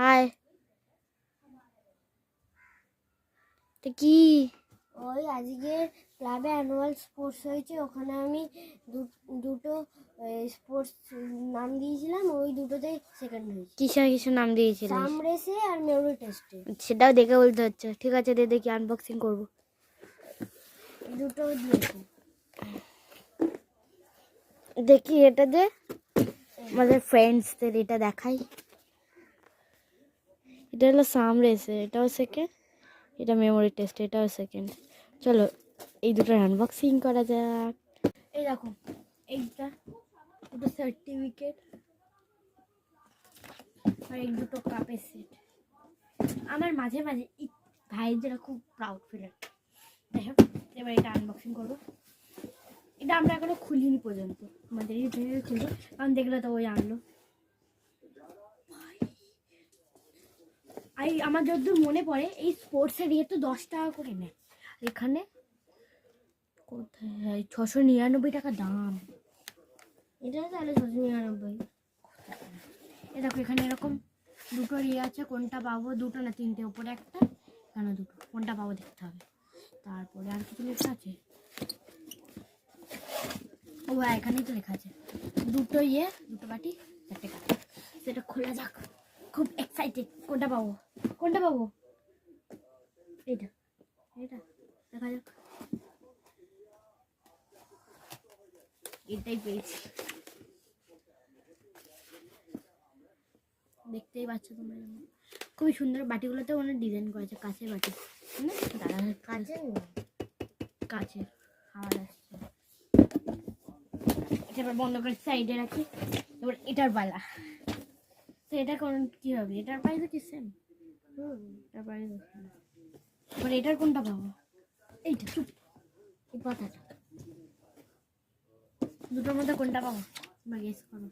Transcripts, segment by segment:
আয় কি ওই আজকে ক্লাবে অ্যানুয়াল স্পোর্টস হয়েছে, ওখানে আমি দুটো স্পোর্টস নাম দিয়েছিলাম, ওই দুটোতে সেকেন্ড হয়েছি। কিসের নাম দিয়েছিলিস? সাম রেসে আর মেমোরি টেস্টে। সেটাও দেখে বলতে হচ্ছে। ঠিক আছে, দেখি আনবক্সিং করবো। দুটো দিয়েছি, দেখি এটা দে, আমাদের ফ্রেন্ডসদের এটা দেখাই। এটা হলো সাম রেসে, এটাও সেকেন্ড, এটা মেমোরি টেস্ট, এটাও সেকেন্ড। চলো এই দুটোর আনবক্সিং করা যাক। এই দেখো এইটা দুটো সার্টিফিকেট আর এই দুটো কাপের সেট। আমার মাঝে মাঝে এই ভাইদের খুব প্রাউড ফিল হয়। দেখো এবার এটা আনবক্সিং করবো। এটা আমরা এখনো খুলিনি পর্যন্ত, আমাদের এই ভেবে খুলবো, কারণ দেখলে তো ওই আনলো। আমার যতদূর মনে পড়ে এই স্পোর্টসের ইয়ে তো 10 টাকা করে নেয়, এখানে কোথায় 699 টাকা দাম। এটা তাহলে 699। এ দেখো এখানে এরকম দুটো ইয়ে আছে, কোনটা পাবো, দুটো না তিনটে, উপরে একটা এখানে দুটো, কোনটা পাবো দেখতে হবে। তারপরে আর কিছু লেখা আছে, ও হ্যাঁ এখানেই তো লেখা আছে দুটো ইয়ে, দুটো বাটি, চারটে কাপ। সেটা খোলা যাক, খুব এক্সাইটেড। কোনটা পাবো, কোনটা পাবো? এটা এটা দেখা যাক। এটাই পেয়েছি, দেখতেই পাচ্ছ তোমরা। খুবই সুন্দর, বাটিগুলোতে অনেক ডিজাইন করেছে, কাঁচের বাটি। দাদা কাঁচের আওয়াজ আসছে। এটা এবার বন্ধ করে সাইডে রাখি। এবার এটার পালা, তো এটা কোন কি হবে? এটার প্রাইস কি সেম? এটার প্রাইস এবার এটার কোনটা পাবো? এইটা, চুপ, এই পাতাটা, দুটোর মধ্যে কোনটা পাবো তোমরা গেস করো।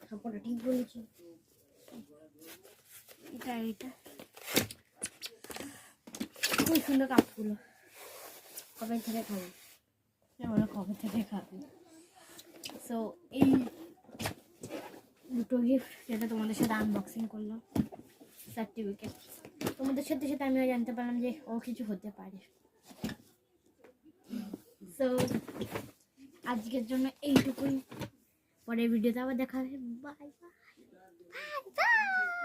সবকটা ঠিক বলেছি। এটা এটা খুব সুন্দর কাপগুলো, কবে থেকে খাবো, কবে থেকে খাবো। সো এই দুটো গিফট, যেটা তোমাদের সাথে আনবক্সিং করলাম, সার্টিফিকেট। তোমাদের সাথে সাথে আমিও জানতে পারলাম যে ও কিছু হতে পারে। সো আজকের জন্য এইটুকুই, পরের ভিডিওতে আবার দেখা হবে। Bye bye bye bye.